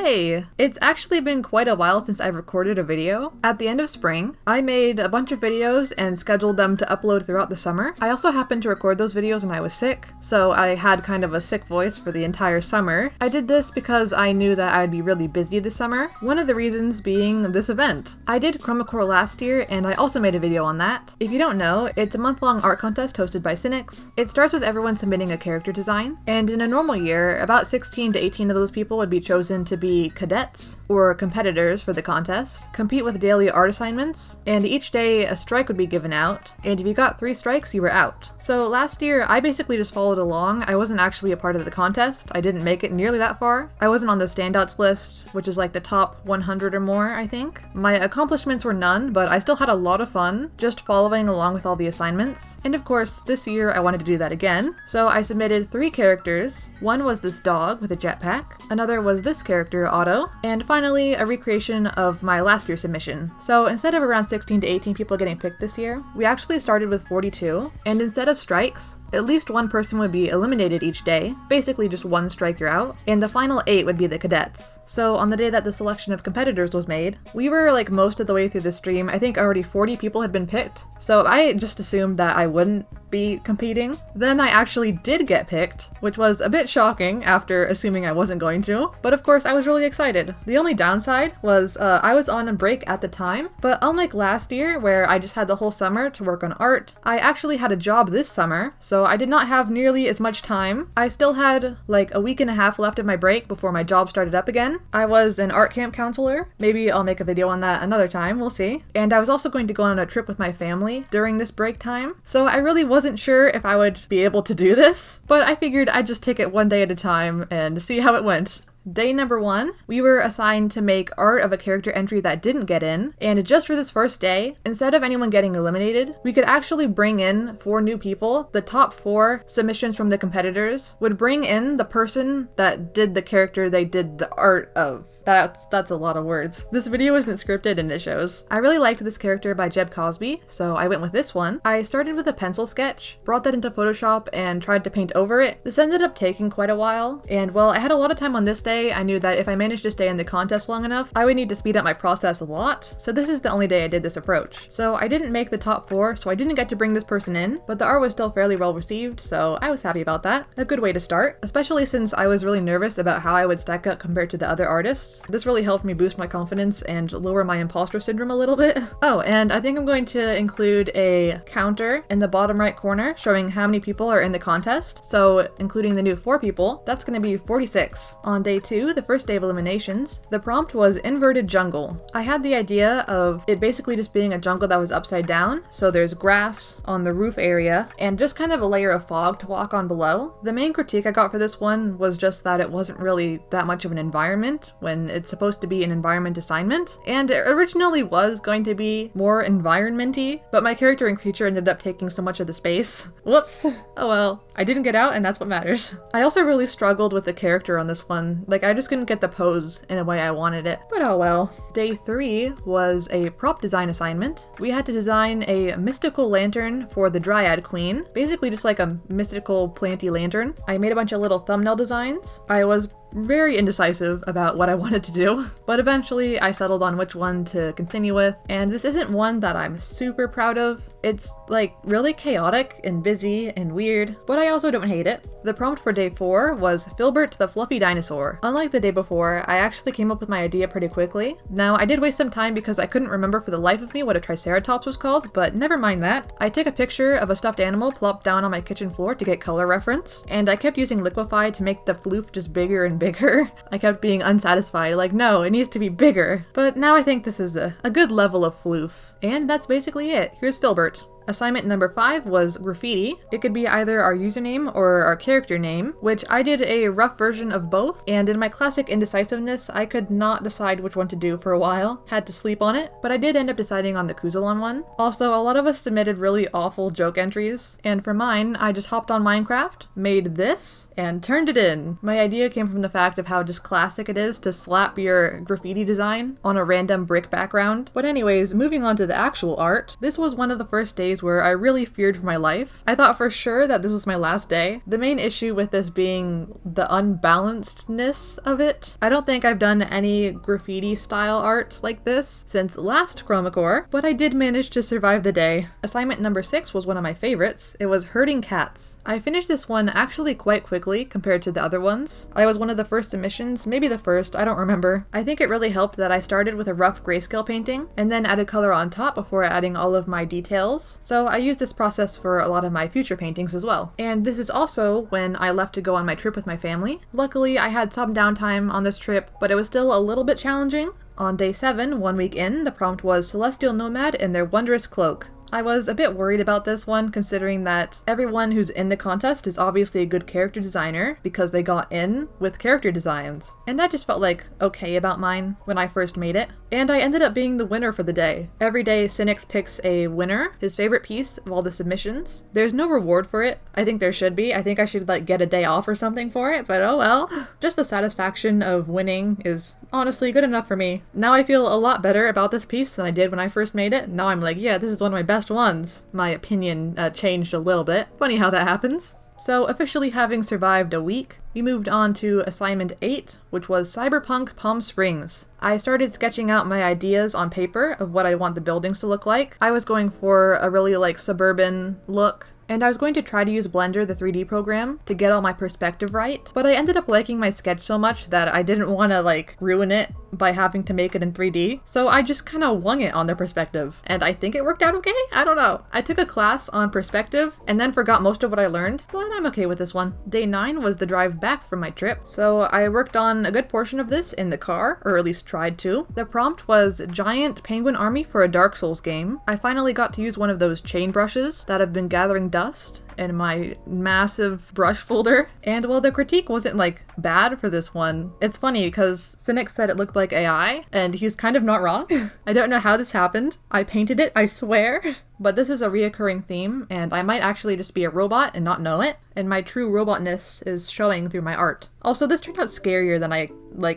Hey, it's actually been quite a while since I've recorded a video. At the end of spring, I made a bunch of videos and scheduled them to upload throughout the summer. I also happened to record those videos when I was sick, so I had kind of a sick voice for the entire summer. I did this because I knew that I'd be really busy this summer, one of the reasons being this event. I did CHROMA CORPS last year, and I also made a video on that. If you don't know, it's a month-long art contest hosted by Cynics. It starts with everyone submitting a character design, and in a normal year, about 16 to 18 of those people would be chosen to be cadets, or competitors for the contest, compete with daily art assignments, and each day a strike would be given out, and if you got 3 strikes, you were out. So last year, I basically just followed along. I wasn't actually a part of the contest. I didn't make it nearly that far. I wasn't on the standouts list, which is like the top 100 or more, I think. My accomplishments were none, but I still had a lot of fun just following along with all the assignments. And of course, this year I wanted to do that again, so I submitted 3 characters. One was this dog with a jetpack, another was this character, Otto, and finally a recreation of my last year's submission. So instead of around 16 to 18 people getting picked this year, we actually started with 42, and instead of strikes, at least one person would be eliminated each day, basically just 1 strike you're out, and the final 8 would be the cadets. So on the day that the selection of competitors was made, we were like most of the way through the stream. I think already 40 people had been picked, so I just assumed that I wouldn't be competing. Then I actually did get picked, which was a bit shocking after assuming I wasn't going to, but of course I was really excited. The only downside was I was on a break at the time, but unlike last year where I just had the whole summer to work on art, I actually had a job this summer, so I did not have nearly as much time. I still had like a week and a half left of my break before my job started up again. I was an art camp counselor. Maybe I'll make a video on that another time, we'll see. And I was also going to go on a trip with my family during this break time, so I really wasn't sure if I would be able to do this, but I figured I'd just take it one day at a time and see how it went. Day number 1, we were assigned to make art of a character entry that didn't get in, and just for this first day, instead of anyone getting eliminated, we could actually bring in 4 new people. The top 4 submissions from the competitors would bring in the person that did the character they did the art of. That's a lot of words. This video isn't scripted and it shows. I really liked this character by Jeb Cosby, so I went with this one. I started with a pencil sketch, brought that into Photoshop, and tried to paint over it. This ended up taking quite a while, and well, I had a lot of time on this day. I knew that if I managed to stay in the contest long enough, I would need to speed up my process a lot, so this is the only day I did this approach. So I didn't make the top 4, so I didn't get to bring this person in, but the art was still fairly well received, so I was happy about that. A good way to start, especially since I was really nervous about how I would stack up compared to the other artists. This really helped me boost my confidence and lower my imposter syndrome a little bit. Oh, and I think I'm going to include a counter in the bottom right corner showing how many people are in the contest. So including the new 4 people, that's going to be 46. On day 2, the first day of eliminations, the prompt was inverted jungle. I had the idea of it basically just being a jungle that was upside down, so there's grass on the roof area and just kind of a layer of fog to walk on below. The main critique I got for this one was just that it wasn't really that much of an environment when it's supposed to be an environment assignment, and it originally was going to be more environment-y, but my character and creature ended up taking so much of the space. Whoops. Oh well. I didn't get out, and that's what matters. I also really struggled with the character on this one. Like, I just couldn't get the pose in a way I wanted it, but oh well. Day 3 was a prop design assignment. We had to design a mystical lantern for the Dryad Queen, basically just like a mystical planty lantern. I made a bunch of little thumbnail designs. I was very indecisive about what I wanted to do, but eventually I settled on which one to continue with, and this isn't one that I'm super proud of. It's like really chaotic and busy and weird, but I also don't hate it. The prompt for day 4 was Filbert the Fluffy Dinosaur. Unlike the day before, I actually came up with my idea pretty quickly. Now, I did waste some time because I couldn't remember for the life of me what a Triceratops was called, but never mind that. I took a picture of a stuffed animal plopped down on my kitchen floor to get color reference, and I kept using Liquify to make the floof just bigger and bigger. I kept being unsatisfied, like, no, it needs to be bigger. But now I think this is a good level of floof. And that's basically it. Here's Filbert. Assignment number 5 was graffiti. It could be either our username or our character name, which I did a rough version of both, and in my classic indecisiveness, I could not decide which one to do for a while. Had to sleep on it, but I did end up deciding on the Kuzalon one. Also, a lot of us submitted really awful joke entries, and for mine, I just hopped on Minecraft, made this, and turned it in. My idea came from the fact of how just classic it is to slap your graffiti design on a random brick background. But anyways, moving on to the actual art, this was one of the first days days where I really feared for my life. I thought for sure that this was my last day. The main issue with this being the unbalancedness of it. I don't think I've done any graffiti style art like this since last CHROMA Corps, but I did manage to survive the day. Assignment number 6 was one of my favorites. It was herding cats. I finished this one actually quite quickly compared to the other ones. I was one of the first submissions, maybe the first, I don't remember. I think it really helped that I started with a rough grayscale painting and then added color on top before adding all of my details. So I used this process for a lot of my future paintings as well. And this is also when I left to go on my trip with my family. Luckily, I had some downtime on this trip, but it was still a little bit challenging. On day 7, 1 week in, the prompt was Celestial Nomad and their Wondrous Cloak. I was a bit worried about this one, considering that everyone who's in the contest is obviously a good character designer because they got in with character designs. And that just felt like okay about mine when I first made it. And I ended up being the winner for the day. Every day, Cynics picks a winner, his favorite piece of all the submissions. There's no reward for it. I think there should be. I think I should like get a day off or something for it, but oh well. Just the satisfaction of winning is honestly good enough for me. Now I feel a lot better about this piece than I did when I first made it. Now I'm like, yeah, this is one of my best ones. My opinion changed a little bit. Funny how that happens. So officially having survived a week, we moved on to assignment 8, which was Cyberpunk Palm Springs. I started sketching out my ideas on paper of what I want the buildings to look like. I was going for a really like suburban look. And I was going to try to use Blender, the 3D program, to get all my perspective right, but I ended up liking my sketch so much that I didn't want to like ruin it by having to make it in 3D, so I just kind of wung it on the perspective, and I think it worked out okay? I don't know. I took a class on perspective and then forgot most of what I learned, but I'm okay with this one. Day 9 was the drive back from my trip, so I worked on a good portion of this in the car, or at least tried to. The prompt was Giant Penguin Army for a Dark Souls game. I finally got to use one of those chain brushes that have been gathering dust in my massive brush folder. And while the critique wasn't like bad for this one, it's funny because Cynic said it looked like AI, and he's kind of not wrong. I don't know how this happened. I painted it, I swear. But this is a reoccurring theme, and I might actually just be a robot and not know it, and my true robotness is showing through my art. Also, this turned out scarier than I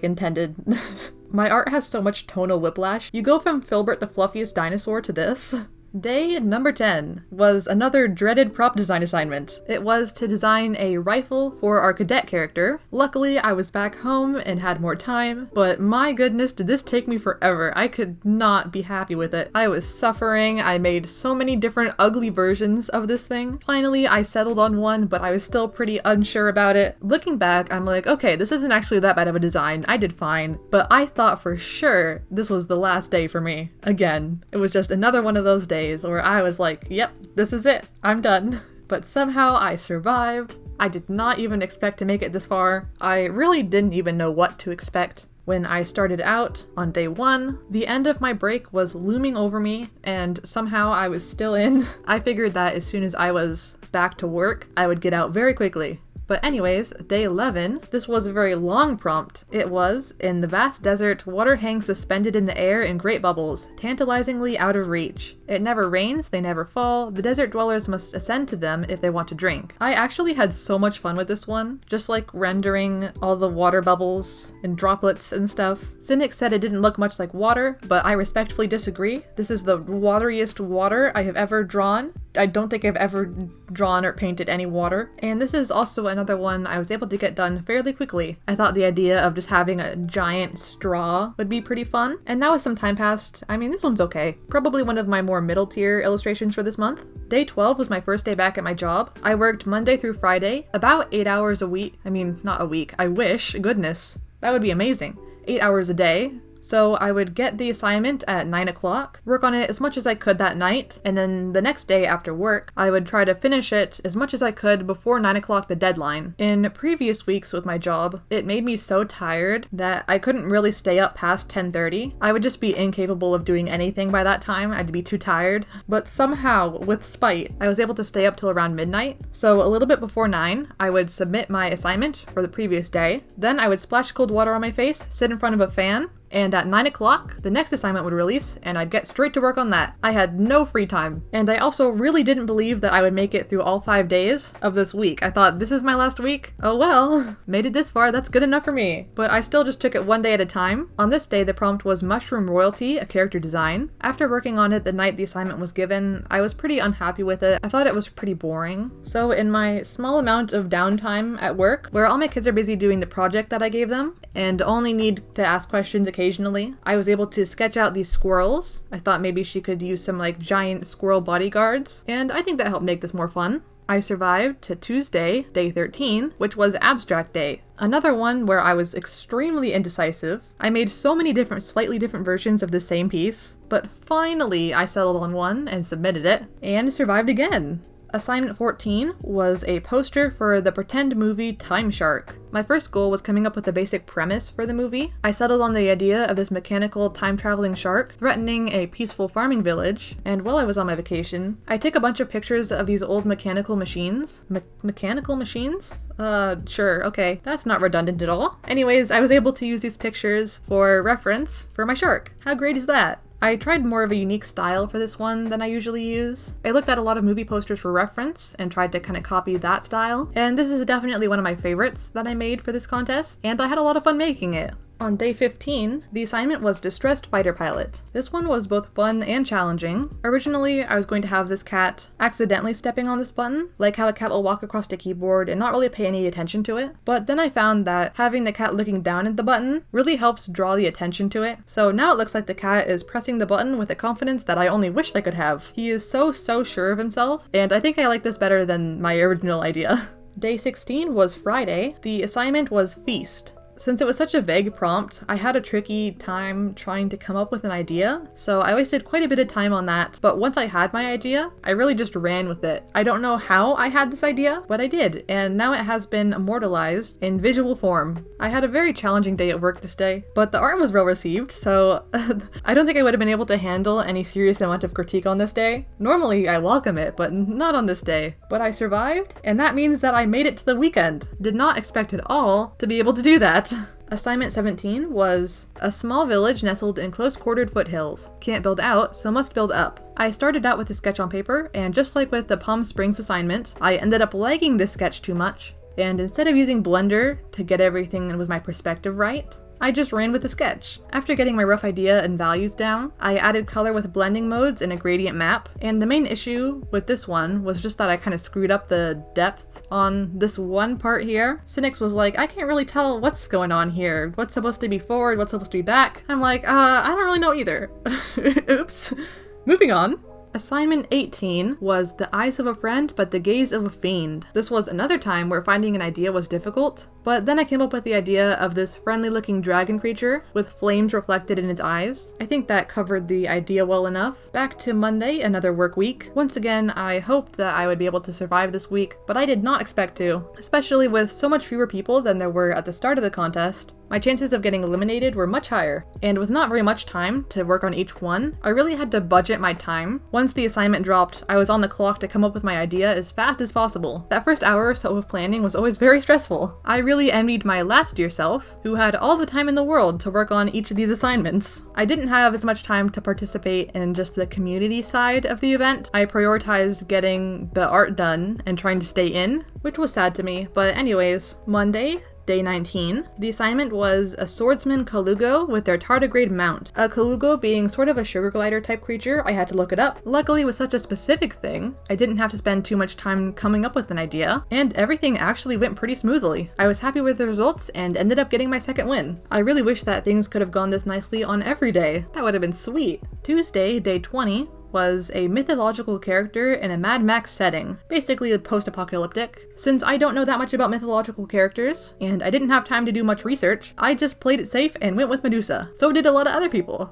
intended. My art has so much tonal whiplash. You go from Filbert the fluffiest dinosaur to this. Day number 10 was another dreaded prop design assignment. It was to design a rifle for our cadet character. Luckily, I was back home and had more time, but my goodness, did this take me forever. I could not be happy with it. I was suffering. I made so many different ugly versions of this thing. Finally, I settled on one, but I was still pretty unsure about it. Looking back, I'm like, okay, this isn't actually that bad of a design. I did fine, but I thought for sure this was the last day for me. Again, it was just another one of those days where I was like, yep, this is it, I'm done. But somehow I survived. I did not even expect to make it this far. I really didn't even know what to expect. When I started out on day 1, the end of my break was looming over me, and somehow I was still in. I figured that as soon as I was back to work, I would get out very quickly. But anyways, day 11, this was a very long prompt. It was, in the vast desert, water hangs suspended in the air in great bubbles, tantalizingly out of reach. It never rains, they never fall, the desert dwellers must ascend to them if they want to drink. I actually had so much fun with this one, just like rendering all the water bubbles and droplets and stuff. Cynic said it didn't look much like water, but I respectfully disagree. This is the wateriest water I have ever drawn. I don't think I've ever drawn or painted any water. And this is also another one I was able to get done fairly quickly. I thought the idea of just having a giant straw would be pretty fun. And now with some time passed, I mean, this one's okay. Probably one of my more middle tier illustrations for this month. Day 12 was my first day back at my job. I worked Monday through Friday, about 8 hours a week. I mean, not a week. I wish. Goodness. That would be amazing. 8 hours a day. So I would get the assignment at 9 o'clock, work on it as much as I could that night, and then the next day after work, I would try to finish it as much as I could before 9 o'clock the deadline. In previous weeks with my job, it made me so tired that I couldn't really stay up past 10:30. I would just be incapable of doing anything by that time. I'd be too tired. But somehow, with spite, I was able to stay up till around midnight. So a little bit before 9, I would submit my assignment for the previous day. Then I would splash cold water on my face, sit in front of a fan, and at 9 o'clock, the next assignment would release, and I'd get straight to work on that. I had no free time. And I also really didn't believe that I would make it through all 5 days of this week. I thought, this is my last week? Oh well, made it this far, that's good enough for me. But I still just took it one day at a time. On this day, the prompt was Mushroom Royalty, a character design. After working on it the night the assignment was given, I was pretty unhappy with it. I thought it was pretty boring. So in my small amount of downtime at work, where all my kids are busy doing the project that I gave them, and only need to ask questions occasionally, I was able to sketch out these squirrels. I thought maybe she could use some like giant squirrel bodyguards, and I think that helped make this more fun. I survived to Tuesday, day 13, which was abstract day. Another one where I was extremely indecisive. I made so many slightly different versions of the same piece, but finally I settled on one and submitted it, and survived again. Assignment 14 was a poster for the pretend movie Time Shark. My first goal was coming up with a basic premise for the movie. I settled on the idea of this mechanical time-traveling shark threatening a peaceful farming village, and while I was on my vacation, I took a bunch of pictures of these old mechanical machines. Mechanical machines? Sure, okay. That's not redundant at all. Anyways, I was able to use these pictures for reference for my shark. How great is that? I tried more of a unique style for this one than I usually use. I looked at a lot of movie posters for reference and tried to kind of copy that style, and this is definitely one of my favorites that I made for this contest, and I had a lot of fun making it. On day 15, the assignment was Distressed Fighter Pilot. This one was both fun and challenging. Originally, I was going to have this cat accidentally stepping on this button, like how a cat will walk across the keyboard and not really pay any attention to it. But then I found that having the cat looking down at the button really helps draw the attention to it. So now it looks like the cat is pressing the button with a confidence that I only wish I could have. He is so sure of himself, and I think I like this better than my original idea. Day 16 was Friday. The assignment was Feast. Since it was such a vague prompt, I had a tricky time trying to come up with an idea, so I wasted quite a bit of time on that. But once I had my idea, I really just ran with it. I don't know how I had this idea, but I did, and now it has been immortalized in visual form. I had a very challenging day at work this day, but the art was well received, so I don't think I would have been able to handle any serious amount of critique on this day. Normally, I welcome it, but not on this day. But I survived, and that means that I made it to the weekend. Did not expect at all to be able to do that. Assignment 17 was a small village nestled in close-quartered foothills. Can't build out, so must build up. I started out with a sketch on paper, and just like with the Palm Springs assignment, I ended up liking this sketch too much, and instead of using Blender to get everything with my perspective right, I just ran with the sketch. After getting my rough idea and values down, I added color with blending modes and a gradient map, and the main issue with this one was just that I kind of screwed up the depth on this one part here. Cynics was like, I can't really tell what's going on here. What's supposed to be forward, what's supposed to be back? I'm like, I don't really know either. Oops. Moving on. Assignment 18 was The Eyes of a Friend, but the Gaze of a Fiend. This was another time where finding an idea was difficult, but then I came up with the idea of this friendly-looking dragon creature with flames reflected in its eyes. I think that covered the idea well enough. Back to Monday, another work week. Once again, I hoped that I would be able to survive this week, but I did not expect to, especially with so much fewer people than there were at the start of the contest. My chances of getting eliminated were much higher, and with not very much time to work on each one, I really had to budget my time. Once the assignment dropped, I was on the clock to come up with my idea as fast as possible. That first hour or so of planning was always very stressful. I really envied my last year self, who had all the time in the world to work on each of these assignments. I didn't have as much time to participate in just the community side of the event. I prioritized getting the art done and trying to stay in, which was sad to me. But anyways, Monday, Day 19. The assignment was a swordsman Kalugo with their tardigrade mount. A Kalugo being sort of a sugar glider type creature, I had to look it up. Luckily, with such a specific thing, I didn't have to spend too much time coming up with an idea, and everything actually went pretty smoothly. I was happy with the results and ended up getting my second win. I really wish that things could have gone this nicely on every day. That would have been sweet. Tuesday, Day 20, was a mythological character in a Mad Max setting, basically post-apocalyptic. Since I don't know that much about mythological characters, and I didn't have time to do much research, I just played it safe and went with Medusa. So did a lot of other people.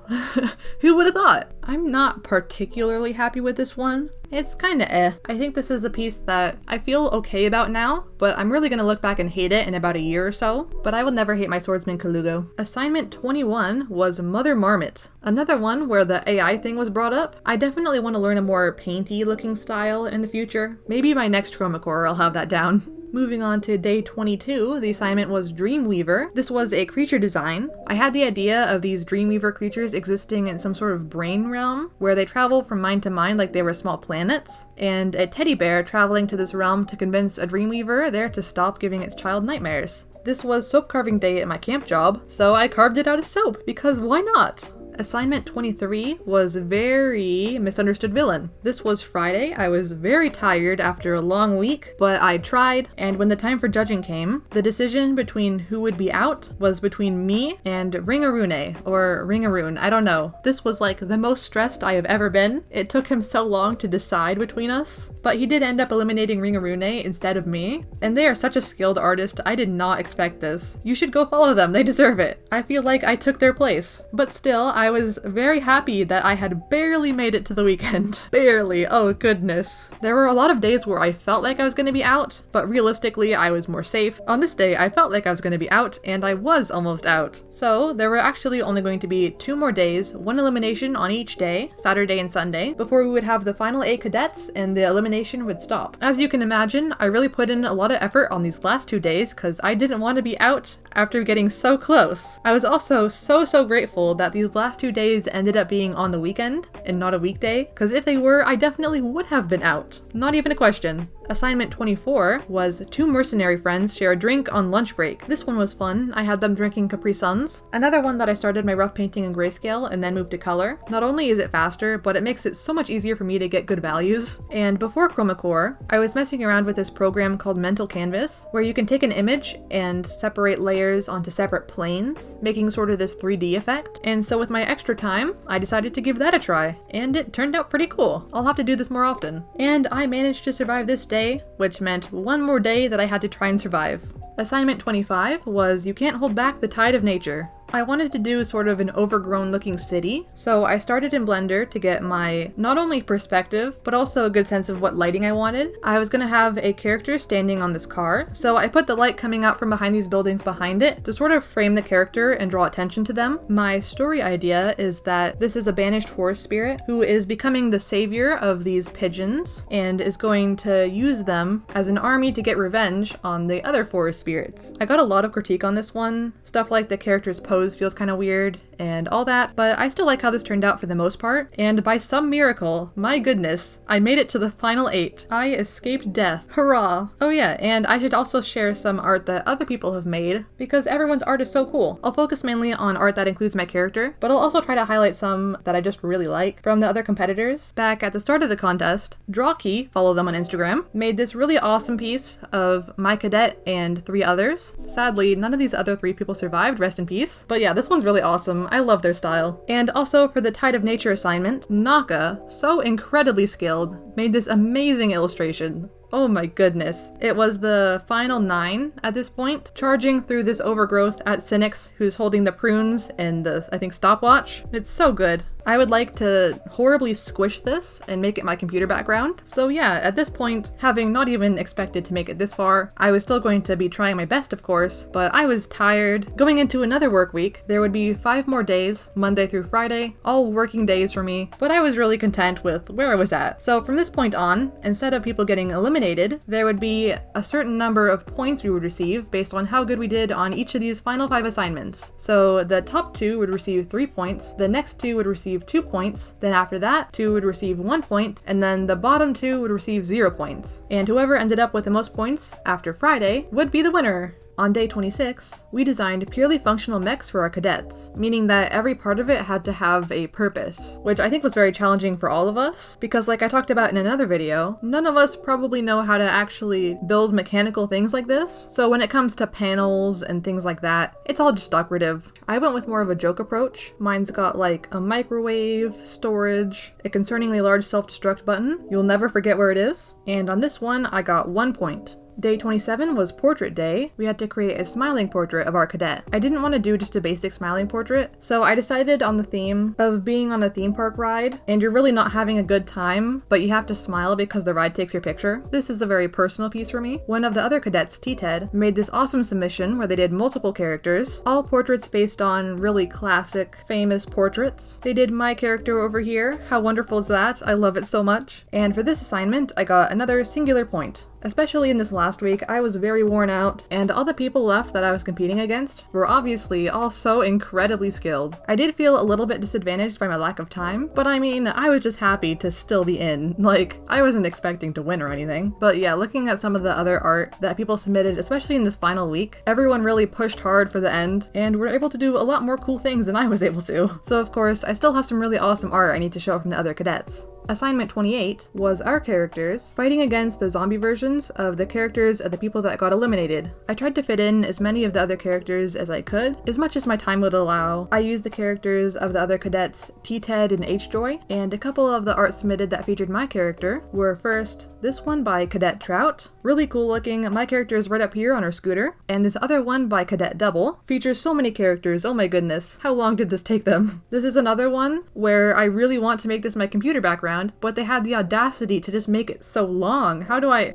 Who would have thought? I'm not particularly happy with this one. It's kinda eh. I think this is a piece that I feel okay about now, but I'm really gonna look back and hate it in about a year or so. But I will never hate my swordsman Kalugo. Assignment 21 was Mother Marmot. Another one where the AI thing was brought up. I definitely want to learn a more painty looking style in the future. Maybe my next CHROMA Core I'll have that down. Moving on to day 22, the assignment was Dreamweaver. This was a creature design. I had the idea of these Dreamweaver creatures existing in some sort of brain realm where they travel from mind to mind like they were small planets, and a teddy bear traveling to this realm to convince a Dreamweaver there to stop giving its child nightmares. This was soap carving day at my camp job, so I carved it out of soap, because why not? Assignment 23 was Very Misunderstood Villain. This was Friday. I was very tired after a long week, but I tried, and when the time for judging came, the decision between who would be out was between me and Ringarune, or Ringaroon, I don't know. This was like the most stressed I have ever been. It took him so long to decide between us, but he did end up eliminating Ringarune instead of me, and they are such a skilled artist. I did not expect this. You should go follow them, they deserve it. I feel like I took their place, but still, I was very happy that I had barely made it to the weekend. Barely, oh goodness. There were a lot of days where I felt like I was going to be out, but realistically I was more safe. On this day I felt like I was going to be out, and I was almost out. So there were actually only going to be 2 more days, 1 elimination on each day, Saturday and Sunday, before we would have the final 8 cadets and the elimination would stop. As you can imagine, I really put in a lot of effort on these last 2 days because I didn't want to be out after getting so close. I was also so grateful that these last 2 days ended up being on the weekend and not a weekday, because if they were, I definitely would have been out. Not even a question. Assignment 24 was 2 mercenary friends share a drink on lunch break. This one was fun. I had them drinking Capri Suns. Another one that I started my rough painting in grayscale and then moved to color. Not only is it faster, but it makes it so much easier for me to get good values. And before CHROMA CORPS, I was messing around with this program called Mental Canvas, where you can take an image and separate layers onto separate planes, making sort of this 3D effect. And so with my extra time, I decided to give that a try, and it turned out pretty cool. I'll have to do this more often. And I managed to survive this day, which meant 1 more day that I had to try and survive. Assignment 25 was You Can't Hold Back the Tide of Nature. I wanted to do sort of an overgrown looking city, so I started in Blender to get my not only perspective, but also a good sense of what lighting I wanted. I was gonna have a character standing on this car, so I put the light coming out from behind these buildings behind it to sort of frame the character and draw attention to them. My story idea is that this is a banished forest spirit who is becoming the savior of these pigeons and is going to use them as an army to get revenge on the other forest spirits. I got a lot of critique on this one, stuff like the character's pose feels kind of weird and all that, but I still like how this turned out for the most part, and by some miracle, my goodness, I made it to the final 8. I escaped death. Hurrah! Oh yeah, and I should also share some art that other people have made, because everyone's art is so cool. I'll focus mainly on art that includes my character, but I'll also try to highlight some that I just really like from the other competitors. Back at the start of the contest, Drawkey, follow them on Instagram, made this really awesome piece of my cadet and 3 others. Sadly, none of these other 3 people survived, rest in peace. But yeah, this one's really awesome. I love their style. And also for the Tide of Nature assignment, Naka, so incredibly skilled, made this amazing illustration. Oh my goodness. It was the final 9 at this point, charging through this overgrowth at Cynics, who's holding the prunes and the, I think, stopwatch. It's so good. I would like to horribly squish this and make it my computer background. So yeah, at this point, having not even expected to make it this far, I was still going to be trying my best, of course, but I was tired. Going into another work week, there would be 5 more days, Monday through Friday, all working days for me, but I was really content with where I was at. So from this point on, instead of people getting eliminated, there would be a certain number of points we would receive based on how good we did on each of these final 5 assignments. So the top 2 would receive 3 points, the next 2 would receive 2 points, then after that 2 would receive 1 point, and then the bottom 2 would receive 0 points. And whoever ended up with the most points after Friday would be the winner. On day 26, we designed purely functional mechs for our cadets, meaning that every part of it had to have a purpose, which I think was very challenging for all of us, because like I talked about in another video, none of us probably know how to actually build mechanical things like this, so when it comes to panels and things like that, it's all just decorative. I went with more of a joke approach. Mine's got like a microwave, storage, a concerningly large self-destruct button, you'll never forget where it is, and on this one I got 1 point. Day 27 was portrait day. We had to create a smiling portrait of our cadet. I didn't want to do just a basic smiling portrait, so I decided on the theme of being on a theme park ride, and you're really not having a good time, but you have to smile because the ride takes your picture. This is a very personal piece for me. One of the other cadets, T-Ted, made this awesome submission where they did multiple characters, all portraits based on really classic, famous portraits. They did my character over here. How wonderful is that? I love it so much. And for this assignment, I got another singular point. Especially in this last week, I was very worn out, and all the people left that I was competing against were obviously all so incredibly skilled. I did feel a little bit disadvantaged by my lack of time, but I mean, I was just happy to still be in. Like, I wasn't expecting to win or anything. But yeah, looking at some of the other art that people submitted, especially in this final week, everyone really pushed hard for the end, and were able to do a lot more cool things than I was able to. So of course, I still have some really awesome art I need to show from the other cadets. Assignment 28 was our characters fighting against the zombie versions of the characters of the people that got eliminated. I tried to fit in as many of the other characters as I could, as much as my time would allow. I used the characters of the other cadets, T-Ted and H-Joy, and a couple of the art submitted that featured my character were first this one by Cadet Trout, really cool looking, my character is right up here on her scooter, and this other one by Cadet Double, features so many characters, oh my goodness, how long did this take them? This is another one where I really want to make this my computer background, but they had the audacity to just make it so long. How do I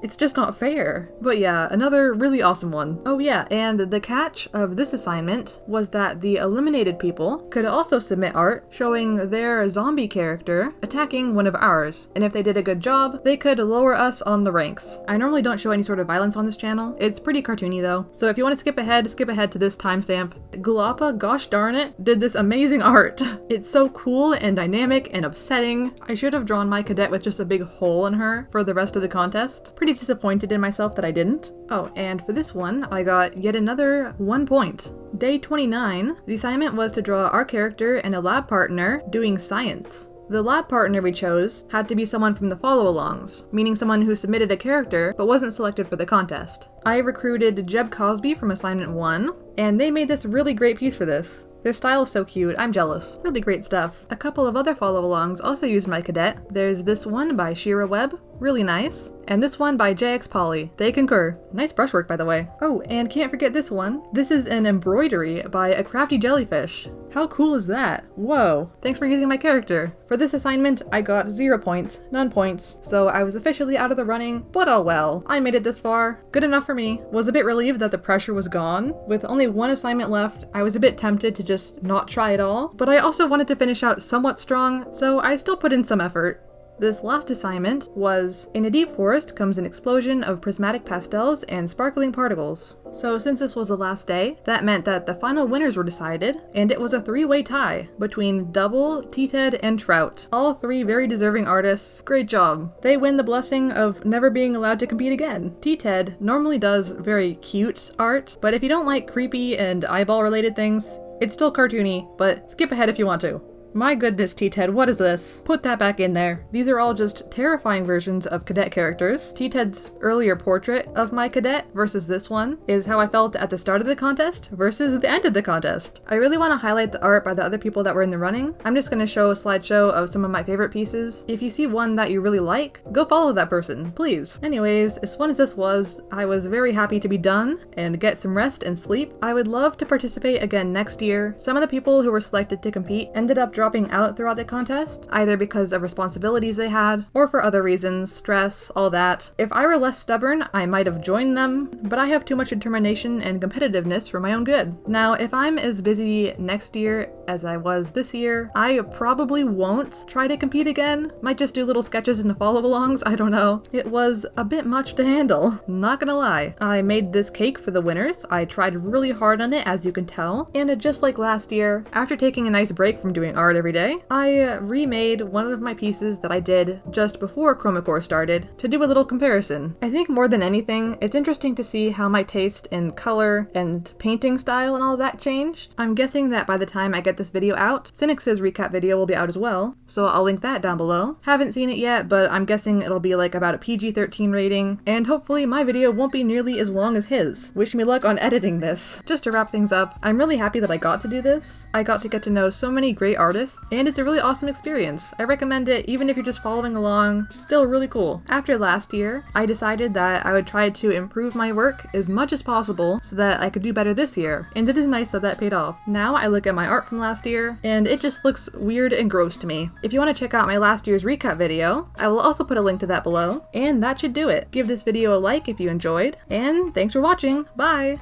it's just not fair. But yeah, another really awesome one. Oh yeah, and the catch of this assignment was that the eliminated people could also submit art showing their zombie character attacking one of ours, and if they did a good job, they could lower us on the ranks. I normally don't show any sort of violence on this channel. It's pretty cartoony though, so if you want to skip ahead to this timestamp. Glappa, gosh darn it, did this amazing art. It's so cool and dynamic and upsetting. I should have drawn my cadet with just a big hole in her for the rest of the contest. Pretty disappointed in myself that I didn't. Oh, and for this one, I got yet another 1 point. Day 29, the assignment was to draw our character and a lab partner doing science. The lab partner we chose had to be someone from the follow-alongs, meaning someone who submitted a character but wasn't selected for the contest. I recruited Jeb Cosby from assignment 1, and they made this really great piece for this. Their style is so cute, I'm jealous. Really great stuff. A couple of other follow-alongs also used my cadet. There's this one by Shira Webb, really nice, and this one by JX Polly. They concur. Nice brushwork, by the way. Oh, and can't forget this one. This is an embroidery by a crafty jellyfish. How cool is that? Whoa. Thanks for using my character. For this assignment, I got 0 points, none points, so I was officially out of the running, but oh well. I made it this far. Good enough for me. Was a bit relieved that the pressure was gone. With only one assignment left, I was a bit tempted to just not try at all, but I also wanted to finish out somewhat strong, so I still put in some effort. This last assignment was, in a deep forest comes an explosion of prismatic pastels and sparkling particles. So since this was the last day, that meant that the final winners were decided, and it was a 3-way tie between Double, T-Ted, and Trout. All 3 very deserving artists. Great job. They win the blessing of never being allowed to compete again. T-Ted normally does very cute art, but if you don't like creepy and eyeball related things, it's still cartoony, but skip ahead if you want to. My goodness, T-Ted, what is this? Put that back in there. These are all just terrifying versions of cadet characters. T-Ted's earlier portrait of my cadet versus this one is how I felt at the start of the contest versus the end of the contest. I really want to highlight the art by the other people that were in the running. I'm just going to show a slideshow of some of my favorite pieces. If you see one that you really like, go follow that person, please. Anyways, as fun as this was, I was very happy to be done and get some rest and sleep. I would love to participate again next year. Some of the people who were selected to compete ended up dropping out throughout the contest, either because of responsibilities they had, or for other reasons, stress, all that. If I were less stubborn, I might have joined them, but I have too much determination and competitiveness for my own good. Now, if I'm as busy next year as I was this year, I probably won't try to compete again. Might just do little sketches and follow-alongs, I don't know. It was a bit much to handle, not gonna lie. I made this cake for the winners. I tried really hard on it, as you can tell, and just like last year, after taking a nice break from doing art every day, I remade one of my pieces that I did just before CHROMA CORPS started to do a little comparison. I think more than anything, it's interesting to see how my taste in color and painting style and all that changed. I'm guessing that by the time I get this video out, Cynic's recap video will be out as well, so I'll link that down below. Haven't seen it yet, but I'm guessing it'll be like about a PG-13 rating, and hopefully my video won't be nearly as long as his. Wish me luck on editing this. Just to wrap things up, I'm really happy that I got to do this. I got to get to know so many great artists, and it's a really awesome experience. I recommend it even if you're just following along. Still really cool. After last year, I decided that I would try to improve my work as much as possible so that I could do better this year, and it is nice that that paid off. Now I look at my art from last year, and it just looks weird and gross to me. If you want to check out my last year's recap video, I will also put a link to that below, and that should do it. Give this video a like if you enjoyed, and thanks for watching. Bye!